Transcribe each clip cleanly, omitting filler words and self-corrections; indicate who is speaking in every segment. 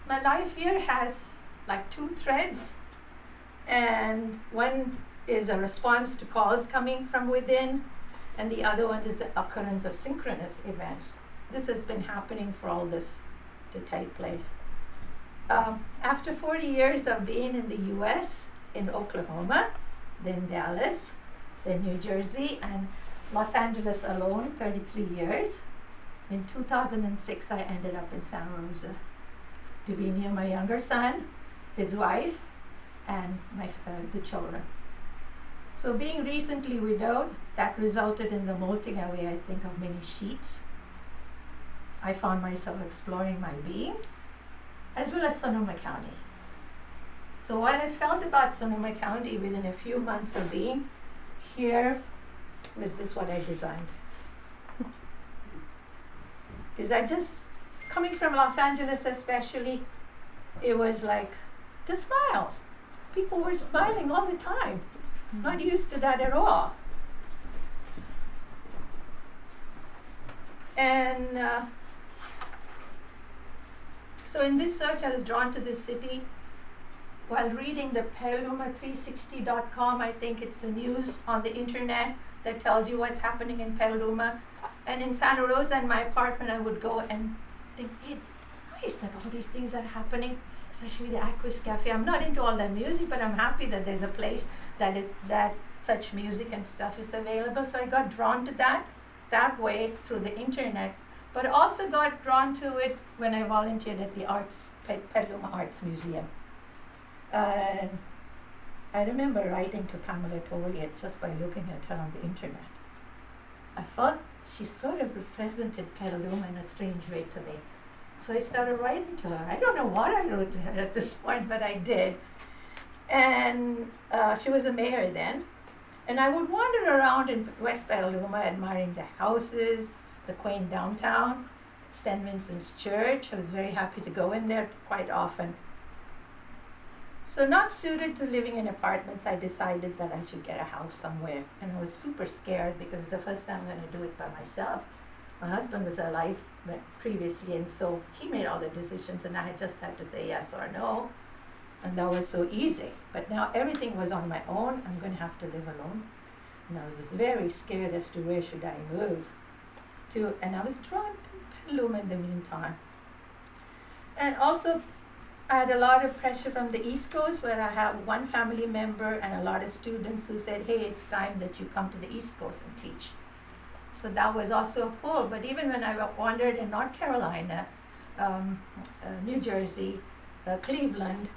Speaker 1: my life here has like two threads, and one is a response to calls coming from within, and the other one is the occurrence of synchronous events. This has been happening for all this to take place. After 40 years of being in the US, in Oklahoma, then Dallas, then New Jersey, and Los Angeles alone, 33 years. In 2006, I ended up in Santa Rosa to be near my younger son, his wife, and the children. So being recently widowed, that resulted in the molting away, I think, of many sheets. I found myself exploring my being, as well as Sonoma County. So what I felt about Sonoma County within a few months of being here was this what I designed. Because coming from Los Angeles especially, it was like the smiles. People were smiling all the time. Not used to that at all. And so in this search, I was drawn to this city. While reading the Petaluma360.com, I think it's the news on the internet that tells you what's happening in Petaluma. And in Santa Rosa, in my apartment, I would go and think, hey, it's nice that all these things are happening, especially the Aquis Cafe. I'm not into all that music, but I'm happy that there's a place that such music and stuff is available. So I got drawn to that way through the internet, but also got drawn to it when I volunteered at the Petaluma Arts Museum. And I remember writing to Pamela Toliet just by looking at her on the internet. I thought she sort of represented Petaluma in a strange way to me. So I started writing to her. I don't know what I wrote to her at this point, but I did. And she was a mayor then. And I would wander around in West Petaluma admiring the houses, the quaint downtown, St. Vincent's Church. I was very happy to go in there quite often. So not suited to living in apartments, I decided that I should get a house somewhere. And I was super scared because it's the first time I'm going to do it by myself. My husband was alive previously, and so he made all the decisions, and I just had to say yes or no. And that was so easy. But now everything was on my own. I'm going to have to live alone. And I was very scared as to where should I move to. And I was drawn to Petaluma in the meantime. And also, I had a lot of pressure from the East Coast, where I have one family member and a lot of students who said, hey, it's time that you come to the East Coast and teach. So that was also a pull. But even when I wandered in North Carolina, New Jersey, Cleveland,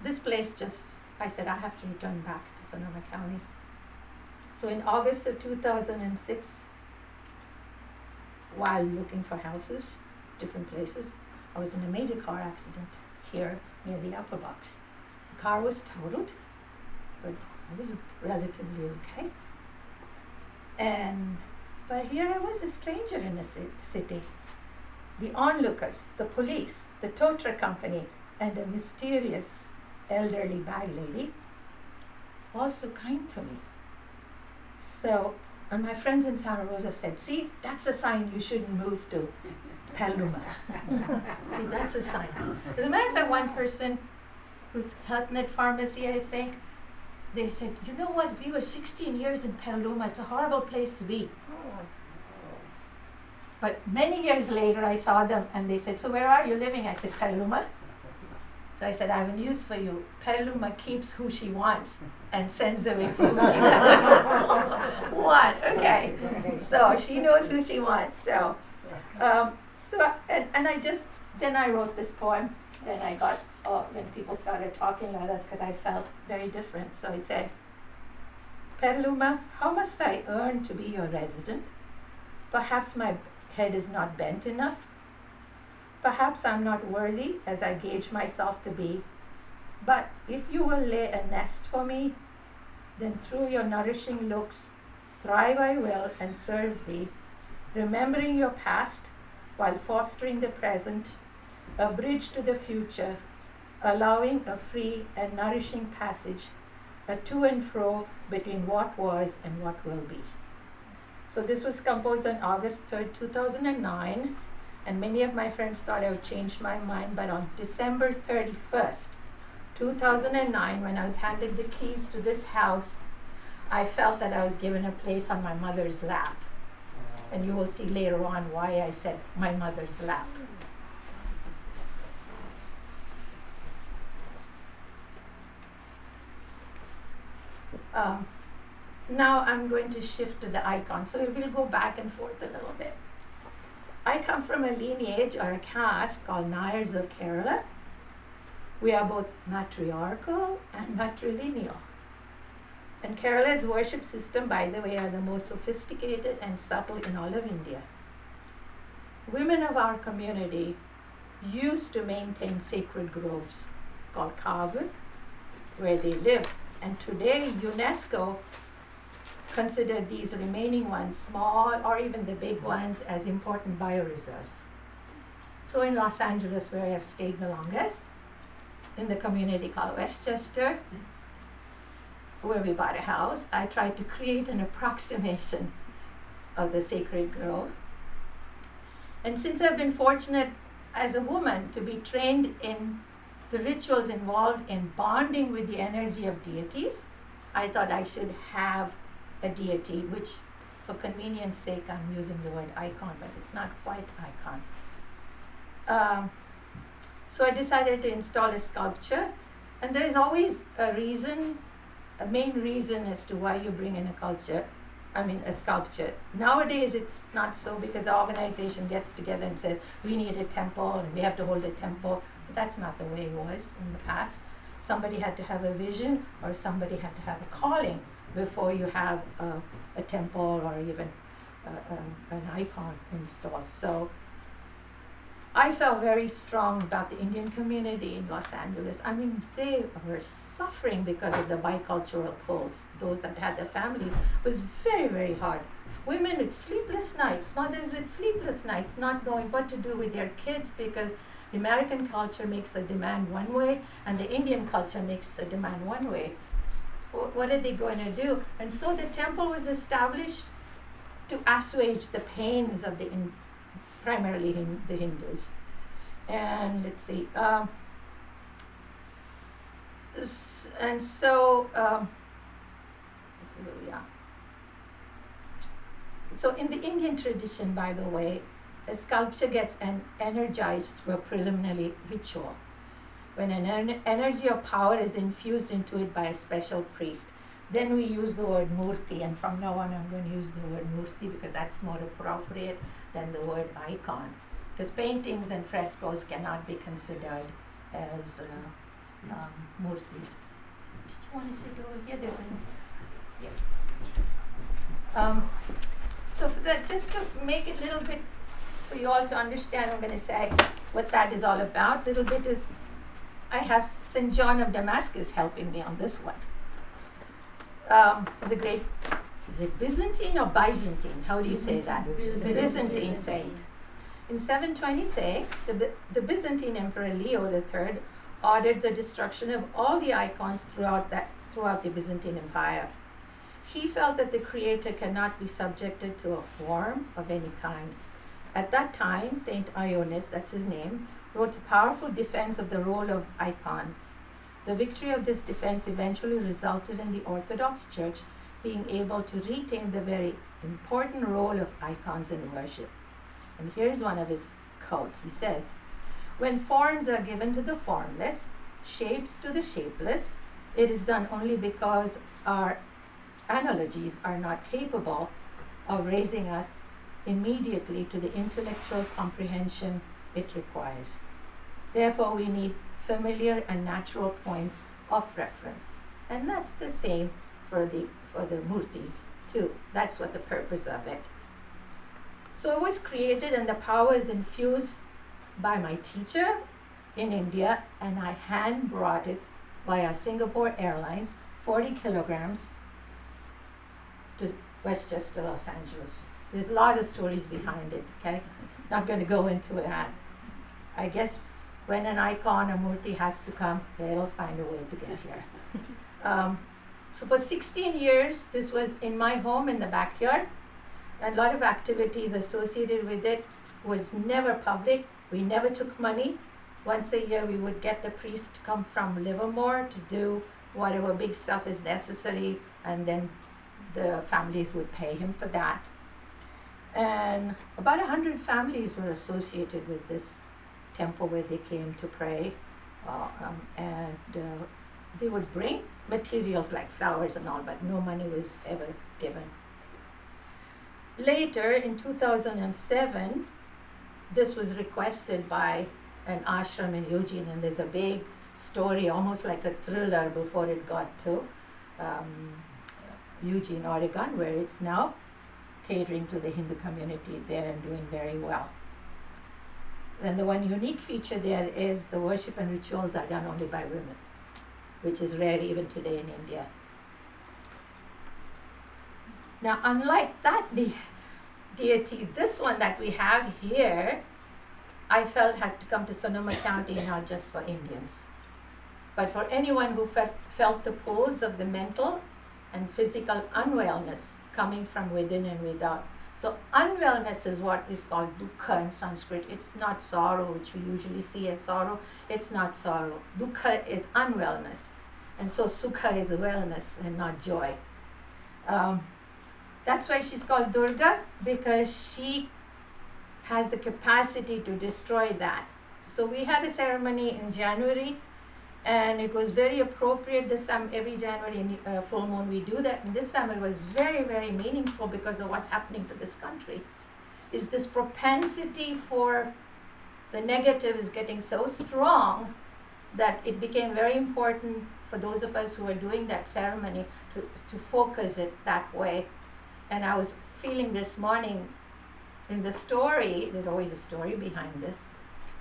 Speaker 1: this place I said, I have to return back to Sonoma County. So in August of 2006, while looking for houses, different places, I was in a major car accident here near the upper box. The car was totaled, but I was relatively okay. But here I was, a stranger in the city. The onlookers, the police, the tow truck company, and a mysterious elderly bag lady, also kind to me. So, and my friends in Santa Rosa said, see, that's a sign you shouldn't move to Petaluma. See, that's a sign. As a matter of fact, one person who's Health Net Pharmacy, I think, they said, you know what, we were 16 years in Petaluma, it's a horrible place to be. But many years later, I saw them and they said, so where are you living? I said, Petaluma. So I said, I have a news for you. Petaluma keeps who she wants and sends away who she doesn't want. Okay. So she knows who she wants. So, and then I wrote this poem. Then I got, when people started talking like that, because I felt very different. So I said, Petaluma, how must I earn to be your resident? Perhaps my head is not bent enough. Perhaps I'm not worthy as I gauge myself to be. But if you will lay a nest for me, then through your nourishing looks, thrive I will and serve thee, remembering your past while fostering the present, a bridge to the future, allowing a free and nourishing passage, a to and fro between what was and what will be. So this was composed on August 3rd, 2009. And many of my friends thought I would change my mind, but on December 31st, 2009, when I was handed the keys to this house, I felt that I was given a place on my mother's lap. And you will see later on why I said my mother's lap. Now I'm going to shift to the icon. So we'll go back and forth a little bit. I come from a lineage or a caste called Nayars of Kerala. We are both matriarchal and matrilineal. And Kerala's worship system, by the way, are the most sophisticated and subtle in all of India. Women of our community used to maintain sacred groves called Kavu, where they lived. And today, UNESCO considered these remaining ones, small or even the big ones, as important bioreserves. So in Los Angeles, where I have stayed the longest, in the community called Westchester, where we bought a house, I tried to create an approximation of the sacred grove. And since I've been fortunate as a woman to be trained in the rituals involved in bonding with the energy of deities, I thought I should have a deity, which for convenience sake I'm using the word icon, but it's not quite icon. So I decided to install a sculpture, and there's always a reason, a main reason as to why you bring in a sculpture. Nowadays it's not so, because the organization gets together and says, we need a temple and we have to hold a temple. But that's not the way it was in the past. Somebody had to have a vision, or somebody had to have a calling before you have a temple or even an icon installed. So I felt very strong about the Indian community in Los Angeles. I mean, they were suffering because of the bicultural pulse. Those that had their families, it was very, very hard. Women with sleepless nights, mothers with sleepless nights, not knowing what to do with their kids, because the American culture makes a demand one way and the Indian culture makes a demand one way. What are they going to do? And so the temple was established to assuage the pains of primarily the Hindus. And let's see. So in the Indian tradition, by the way, a sculpture gets energized through a preliminary ritual, when an energy of power is infused into it by a special priest. Then we use the word murti, and from now on I'm going to use the word murti because that's more appropriate than the word icon, because paintings and frescoes cannot be considered as murtis. Did you want to sit over here? There's so for that, just to make it a little bit for you all to understand, I'm going to say what that is all about. Little bit is, I have St. John of Damascus helping me on this one. He's a great, is it Byzantine or Byzantine? How do you say that? Byzantine saint. In 726, the Byzantine Emperor Leo III ordered the destruction of all the icons throughout the Byzantine Empire. He felt that the creator cannot be subjected to a form of any kind. At that time, Saint Ioannis, that's his name, wrote a powerful defense of the role of icons. The victory of this defense eventually resulted in the Orthodox Church being able to retain the very important role of icons in worship. And here's one of his quotes. He says, "When forms are given to the formless, shapes to the shapeless, it is done only because our analogies are not capable of raising us immediately to the intellectual comprehension it requires. Therefore, we need familiar and natural points of reference." And that's the same for the murtis too. That's what the purpose of it. So it was created, and the power is infused by my teacher in India, and I hand brought it via Singapore Airlines, 40 kilograms, to Westchester, Los Angeles. There's a lot of stories behind it, okay? Not going to go into that. I guess when an icon or murti has to come, they'll find a way to get here. So for 16 years, this was in my home in the backyard, and a lot of activities associated with it. was never public. We never took money. Once a year we would get the priest to come from Livermore to do whatever big stuff is necessary, and then the families would pay him for that. And about 100 families were associated with this temple where they came to pray. And they would bring materials like flowers and all, but no money was ever given. Later, in 2007, this was requested by an ashram in Eugene, and there's a big story, almost like a thriller, before it got to Eugene, Oregon, where it's now catering to the Hindu community there and doing very well. Then the one unique feature there is the worship and rituals are done only by women, which is rare even today in India. Now, unlike that deity, this one that we have here, I felt had to come to Sonoma County, not just for Indians, but for anyone who felt the pulls of the mental and physical unwellness coming from within and without. So unwellness is what is called dukkha in Sanskrit. It's not sorrow, which we usually see as sorrow. It's not sorrow. Dukkha is unwellness. And so sukha is wellness and not joy. That's why she's called Durga, because she has the capacity to destroy that. So we had a ceremony in January, and it was very appropriate this time. Every January in full moon we do that, and this time it was very, very meaningful because of what's happening to this country. Is this propensity for the negative is getting so strong that it became very important for those of us who were doing that ceremony to focus it that way. And I was feeling this morning in the story, there's always a story behind this,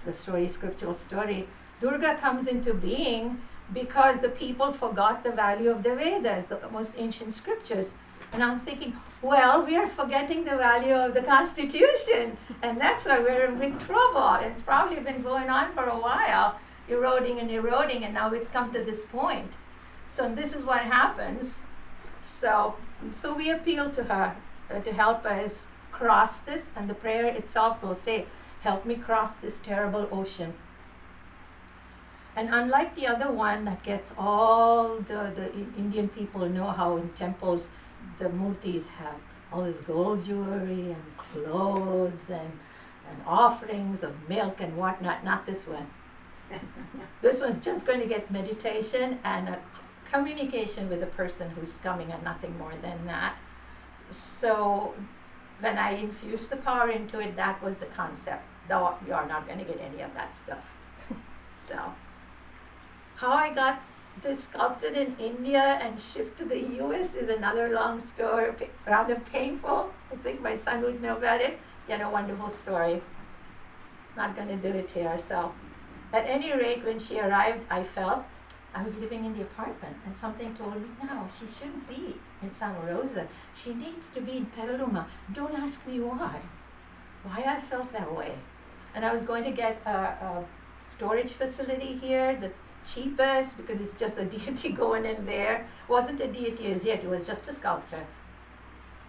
Speaker 1: the story, scriptural story, Durga comes into being because the people forgot the value of the Vedas, the most ancient scriptures. And I'm thinking, well, we are forgetting the value of the Constitution, and that's why we're in big trouble. And it's probably been going on for a while, eroding, and now it's come to this point. So this is what happens. So we appeal to her to help us cross this, and the prayer itself will say, help me cross this terrible ocean. And unlike the other one that gets all the Indian people know how in temples the murtis have all this gold jewelry and clothes and offerings of milk and whatnot, not this one. This one's just going to get meditation and a communication with the person who's coming and nothing more than that. So when I infused the power into it, that was the concept, though you're not going to get any of that stuff. So how I got this sculpted in India and shipped to the US is another long story, rather painful. I think my son would know about it. He had a wonderful story. Not going to do it here. So at any rate, when she arrived, I felt I was living in the apartment, and something told me, no, she shouldn't be in Santa Rosa. She needs to be in Petaluma. Don't ask me why. Why I felt that way. And I was going to get a storage facility here, the cheapest, because it's just a deity going in there. Wasn't a deity as yet, it was just a sculpture.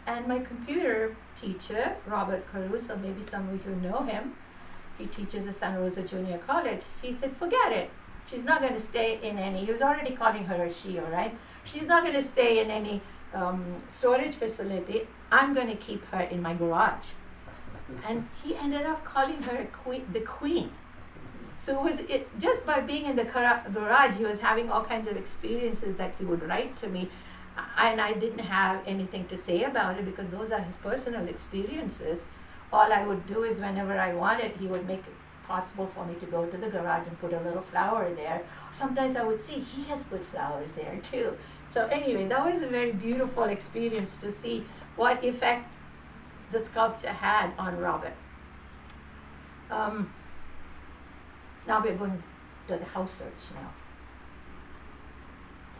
Speaker 1: And my computer teacher, Robert Caruso, maybe some of you know him, he teaches at Santa Rosa Junior College. He said, forget it. She's not going to stay in any, he was already calling her a she, all right? She's not going to stay in any storage facility. I'm going to keep her in my garage. And he ended up calling her the queen. So just by being in the garage, he was having all kinds of experiences that he would write to me. And I didn't have anything to say about it because those are his personal experiences. All I would do is whenever I wanted, he would make it possible for me to go to the garage and put a little flower there. Sometimes I would see he has put flowers there too. So anyway, that was a very beautiful experience to see what effect the sculpture had on Robert. Now we're going to the house search now.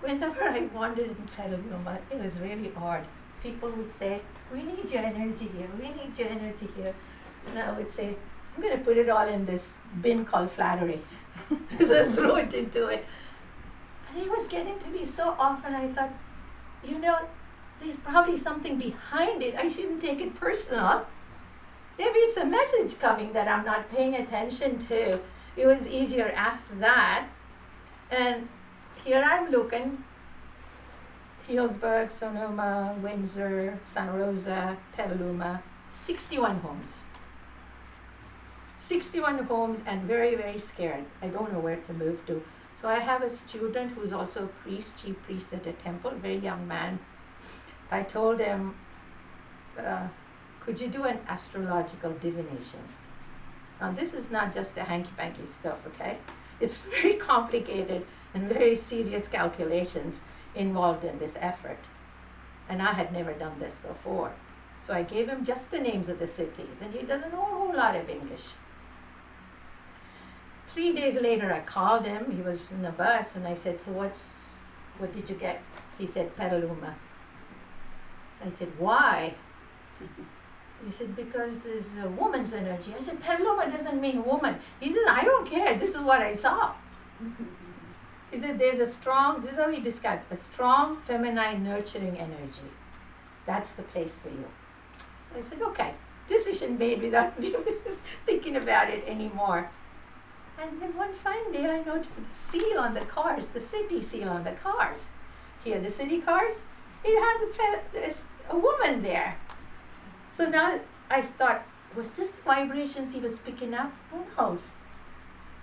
Speaker 1: Whenever I wandered in Petaluma, it was really odd. People would say, we need your energy here, we need your energy here. And I would say, I'm going to put it all in this bin called flattery. Just throw it into it. But it was getting to be so often, I thought, there's probably something behind it. I shouldn't take it personal. maybe it's a message coming that I'm not paying attention to. It was easier after that. And here I'm looking, Healdsburg, Sonoma, Windsor, Santa Rosa, Petaluma, 61 homes. 61 homes, and very, very scared. I don't know where to move to. So I have a student who's also a priest, chief priest at a temple, very young man. I told him, could you do an astrological divination? Now this is not just a hanky-panky stuff, okay? It's very complicated and very serious calculations involved in this effort. And I had never done this before. So I gave him just the names of the cities, and he doesn't know a whole lot of English. 3 days later, I called him. He was in the bus, and I said, so what did you get? He said, Petaluma. So I said, why? He said, because there's a woman's energy. I said, Petaluma doesn't mean woman. He said, I don't care. This is what I saw. He said, there's a strong, this is how he described, a strong, feminine, nurturing energy. That's the place for you. So I said, okay. Decision made without me thinking about it anymore. And then one fine day I noticed the seal on the cars, the city seal on the cars. Here, the city cars, it had there's a woman there. So now I thought, was this the vibrations he was picking up? Who knows?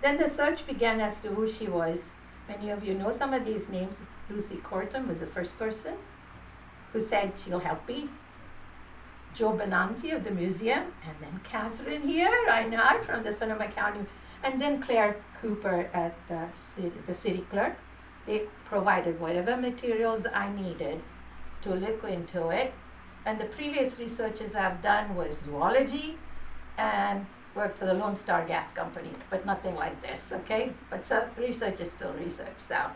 Speaker 1: Then the search began as to who she was. Many of you know some of these names. Lucy Cortum was the first person who said she'll help me. Joe Vasanti of the museum, and then Catherine here, I know, I'm from the Sonoma County, and then Claire Cooper at the city clerk. They provided whatever materials I needed to look into it. And the previous researches I've done was zoology and worked for the Lone Star Gas Company, but nothing like this, okay? But some research is still research, so.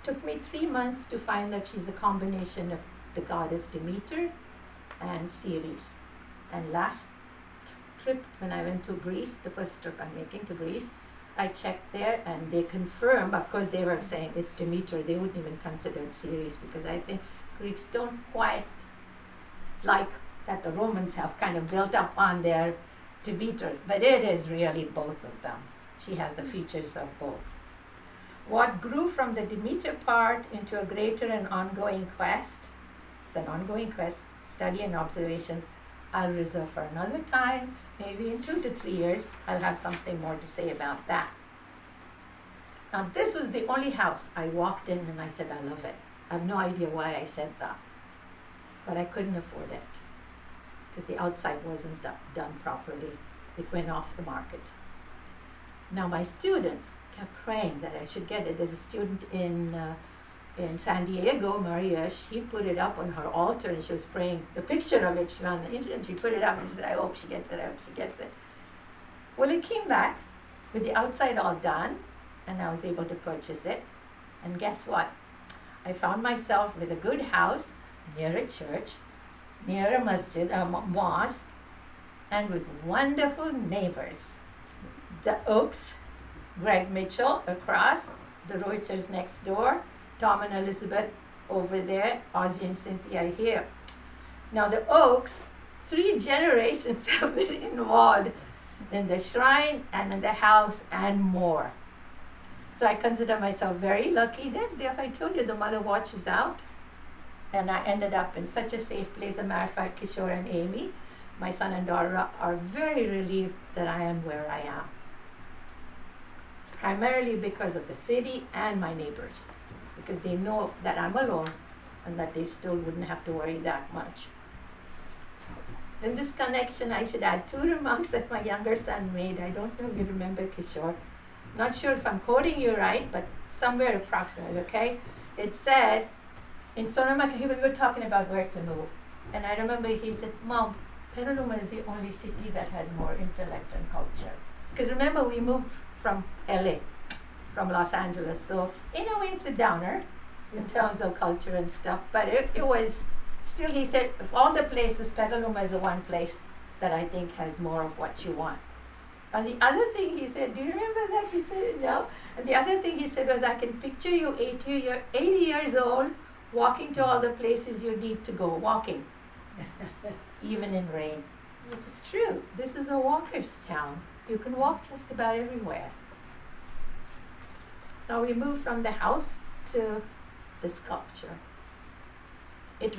Speaker 1: Took me 3 months to find that she's a combination of the goddess Demeter and Ceres. And last trip, when I went to Greece, the first trip I'm making to Greece, I checked there and they confirmed, of course they were saying it's Demeter, they wouldn't even consider it Ceres, because I think Greeks don't quite like that the Romans have kind of built up on their Demeter, but it is really both of them. She has the features of both. What grew from the Demeter part into a greater and ongoing quest, it's an ongoing quest, study and observations, I'll reserve for another time. Maybe in 2 to 3 years, I'll have something more to say about that. Now, this was the only house I walked in and I said, I love it. I have no idea why I said that, but I couldn't afford it because the outside wasn't done properly. It went off the market. Now, my students kept praying that I should get it. There's a student in San Diego, Maria, she put it up on her altar and she was praying. The picture of it, she found on the internet, she put it up and she said, I hope she gets it, I hope she gets it. Well, it came back with the outside all done and I was able to purchase it. And guess what? I found myself with a good house near a church, near a masjid, a mosque, and with wonderful neighbors. The Oaks, Greg Mitchell across, the Reuters next door, Tom and Elizabeth over there, Ozzy and Cynthia here. Now the Oaks, 3 generations have been involved in the shrine and in the house and more. So I consider myself very lucky that if I told you the mother watches out, and I ended up in such a safe place. As a matter of fact, Kishore and Amy, my son and daughter, are very relieved that I am where I am. Primarily because of the city and my neighbors, because they know that I'm alone and that they still wouldn't have to worry that much. In this connection, I should add 2 remarks that my younger son made. I don't know if you remember, Kishore. Not sure if I'm quoting you right, but somewhere approximate, okay? It said, in Sonoma, we were talking about where to move. And I remember he said, Mom, Petaluma is the only city that has more intellect and culture. Because remember, we moved from LA, from Los Angeles. So in a way, it's a downer in terms of culture and stuff. But it was, still he said, of all the places, Petaluma is the one place that I think has more of what you want. And the other thing he said, do you remember that? He said, no. And the other thing he said was, I can picture you 80 years old, walking to all the places you need to go, walking. even in rain. Which is true. This is a walker's town. You can walk just about everywhere. Now we move from the house to the sculpture. It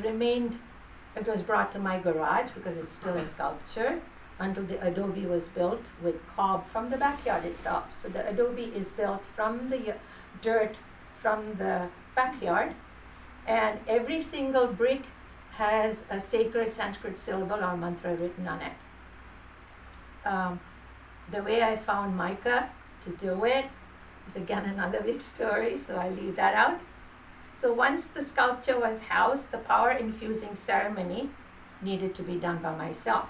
Speaker 1: was brought to my garage because it's still a sculpture until the adobe was built with cob from the backyard itself. So the adobe is built from the dirt from the backyard, and every single brick has a sacred Sanskrit syllable or mantra written on it. The way I found mica to do it is again another big story, so I leave that out. So once the sculpture was housed, the power infusing ceremony needed to be done by myself.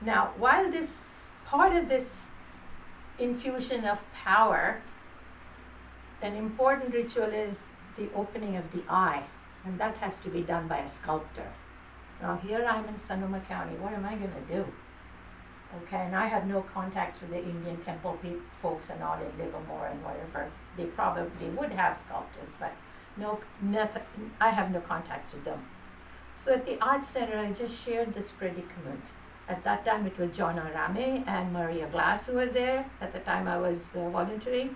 Speaker 1: Now, while this part of this infusion of power, an important ritual is the opening of the eye, and that has to be done by a sculptor. Now here I'm in Sonoma County, what am I going to do? Okay, and I have no contacts with the Indian temple folks and all in Livermore and whatever. They probably would have sculptors, but nothing, I have no contacts with them. So at the Art Center, I just shared this predicament. At that time, it was John Arame and Maria Glass who were there. At the time, I was volunteering.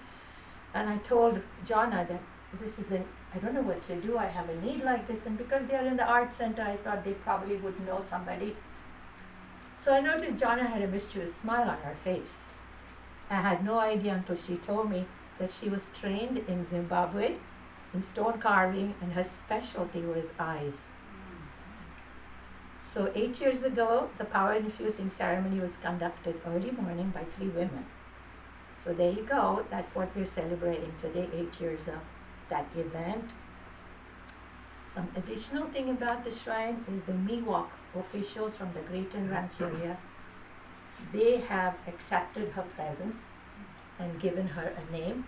Speaker 1: And I told Jonna that I don't know what to do. I have a need like this. And because they are in the Art Center, I thought they probably would know somebody. So I noticed Jonna had a mischievous smile on her face. I had no idea until she told me that she was trained in Zimbabwe in stone carving, and her specialty was eyes. So 8 years ago, the power infusing ceremony was conducted early morning by 3 women. So there you go. That's what we're celebrating today, 8 years of that event. Some additional thing about the shrine is the Miwok officials from the Greater Ranch area. They have accepted her presence and given her a name,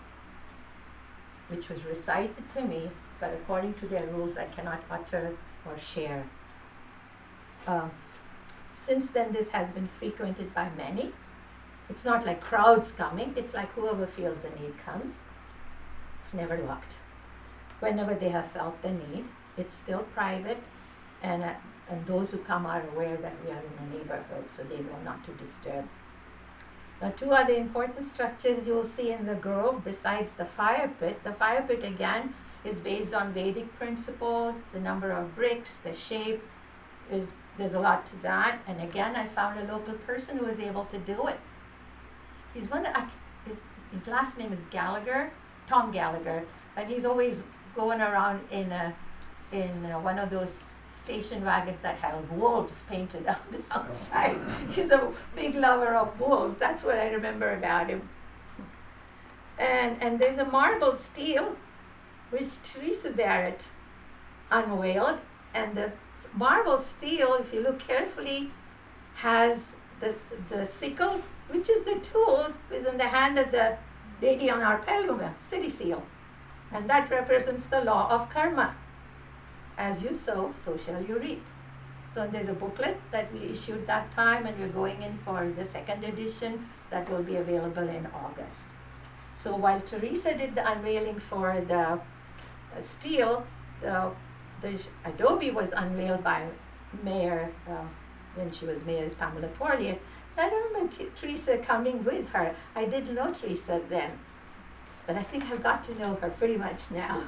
Speaker 1: which was recited to me, but according to their rules, I cannot utter or share. Since then, this has been frequented by many. It's not like crowds coming, it's like whoever feels the need comes. It's never locked. Whenever they have felt the need, it's still private, and those who come are aware that we are in a neighborhood, so they know not to disturb. Now, 2 other important structures you'll see in the grove besides the fire pit. The fire pit, again, is based on Vedic principles, the number of bricks, the shape, there's a lot to that. And again, I found a local person who was able to do it. His last name is Gallagher, Tom Gallagher, and he's always going around in one of those station wagons that have wolves painted on the outside. He's a big lover of wolves. That's what I remember about him. And there's a marble stele which Teresa Barrett unveiled, and the marble stele, if you look carefully, has the sickle, which is the tool, is in the hand of the lady on our Petaluma city seal. And that represents the law of karma. As you sow, so shall you reap. So there's a booklet that we issued that time, and we're going in for the 2nd edition that will be available in August. So while Teresa did the unveiling for the stele, the adobe was unveiled by Mayor, when she was mayor, is Pamela Poirier. I don't remember Teresa coming with her. I didn't know Teresa then, but I think I've got to know her pretty much now.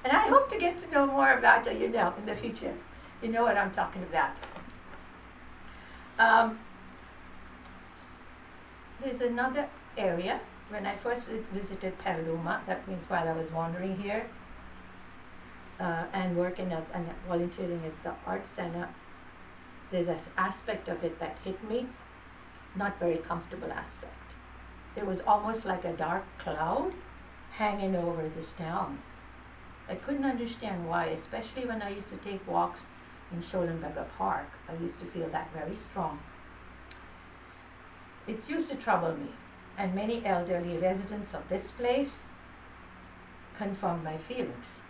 Speaker 1: And I hope to get to know more about her, in the future. You know what I'm talking about. There's another area. When I first visited Petaluma, that means while I was wandering here, and working and volunteering at the Art Center, there's an aspect of it that hit me, not very comfortable aspect. It was almost like a dark cloud hanging over this town. I couldn't understand why, especially when I used to take walks in Scholenberger Park. I used to feel that very strong. It used to trouble me, and many elderly residents of this place confirmed my feelings.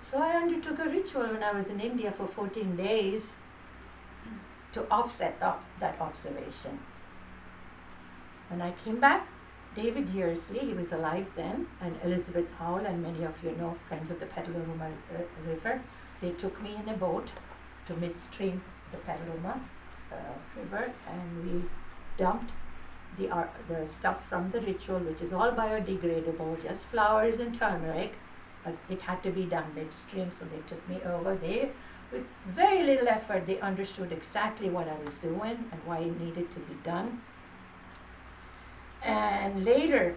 Speaker 1: So I undertook a ritual when I was in India for 14 days to offset that observation. When I came back, David Yearsley, he was alive then, and Elizabeth Howell, and many of you know, friends of the Petaluma River, they took me in a boat to midstream the Petaluma river, and we dumped the stuff from the ritual, which is all biodegradable, just flowers and turmeric, but it had to be done midstream, so they took me over there. With very little effort, they understood exactly what I was doing and why it needed to be done. And later,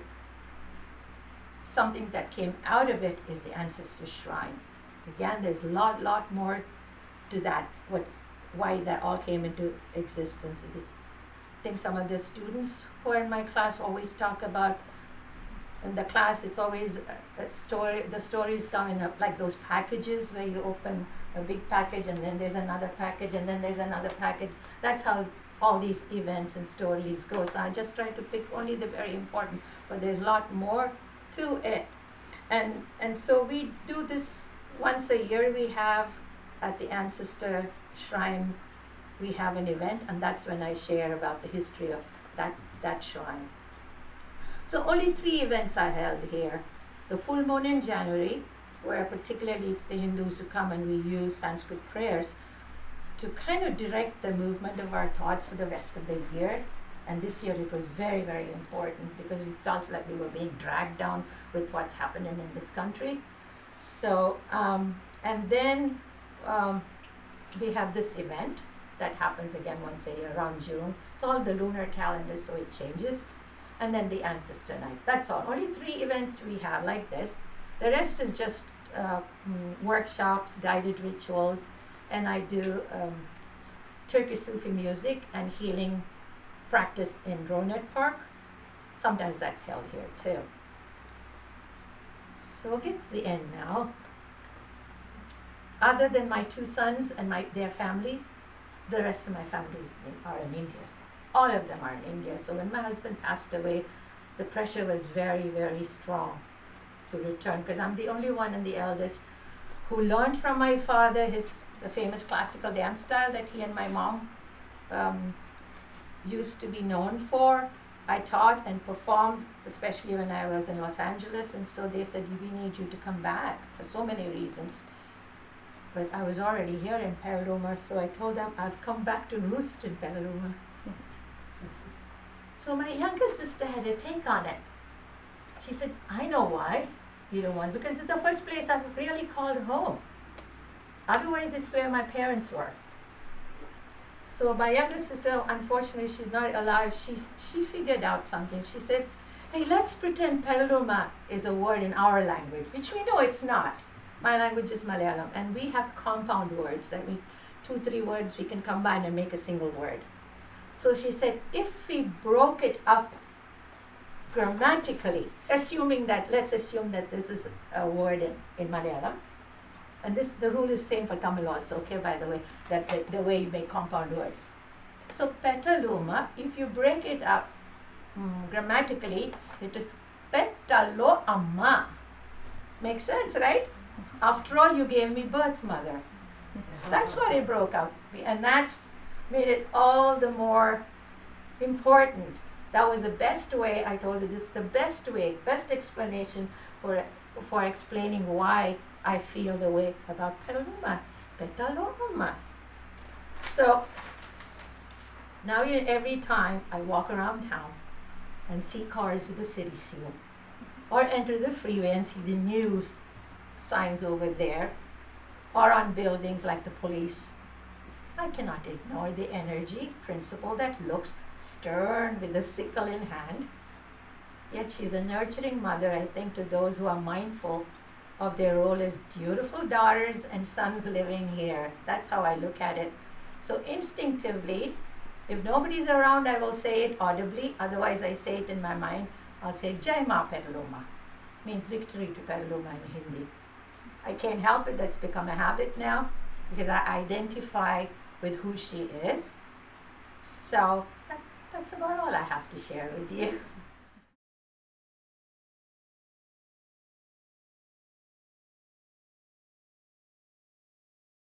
Speaker 1: something that came out of it is the ancestor shrine. Again, there's a lot more to that. Why that all came into existence. I think some of the students who are in my class always talk about, in the class it's always a story, the stories come in like those packages where you open a big package and then there's another package and then there's another package. That's how all these events and stories go. So I just try to pick only the very important, but there's a lot more to it. And so we do this once a year. We have at the ancestor shrine, we have an event, and that's when I share about the history of that shrine. So only 3 events are held here. The full moon in January, where particularly it's the Hindus who come and we use Sanskrit prayers to kind of direct the movement of our thoughts for the rest of the year. And this year it was very, very important because we felt like we were being dragged down with what's happening in this country. So, and then we have this event that happens again once a year around June. It's all the lunar calendar, so it changes. And then the ancestor night. That's all. Only 3 events we have like this. The rest is just workshops, guided rituals, and I do Turkish Sufi music and healing practice in Ronet Park. Sometimes that's held here too. So we'll get to the end now. Other than my 2 sons and their families, the rest of my families are in India. All of them are in India. So when my husband passed away, the pressure was very, very strong to return, because I'm the only one and the eldest who learned from my father the famous classical dance style that he and my mom used to be known for. I taught and performed, especially when I was in Los Angeles, and so they said, we need you to come back for so many reasons. But I was already here in Petaluma, so I told them I've come back to roost in Petaluma. So my younger sister had a take on it. She said, I know why you don't want, because it's the first place I've really called home. Otherwise, it's where my parents were. So my younger sister, unfortunately, she's not alive. She figured out something. She said, hey, let's pretend Petaluma is a word in our language, which we know it's not. My language is Malayalam, and we have compound words that 2-3 words we can combine and make a single word. So she said, if we broke it up grammatically, let's assume that this is a word in Malayalam, and the rule is same for Tamil also, okay, by the way, that the way you make compound words. So Petaluma, if you break it up grammatically, it is Petalo Amma. Makes sense, right? After all, you gave me birth, mother. That's what it broke up, and that's made it all the more important. That was the best way. I told you this is the best way, best explanation for explaining why I feel the way about Petaluma, Petaluma. So now every time I walk around town and see cars with the city seal, or enter the freeway and see the news signs over there, or on buildings like the police, I cannot ignore the energy principle that looks stern with a sickle in hand. Yet she's a nurturing mother, I think, to those who are mindful of their role as dutiful daughters and sons living here. That's how I look at it. So instinctively, if nobody's around, I will say it audibly. Otherwise, I say it in my mind. I'll say, Jai Ma Petaluma. Means victory to Petaluma in Hindi. I can't help it. That's become a habit now because I identify with who she is. So that's about all I have to share with you.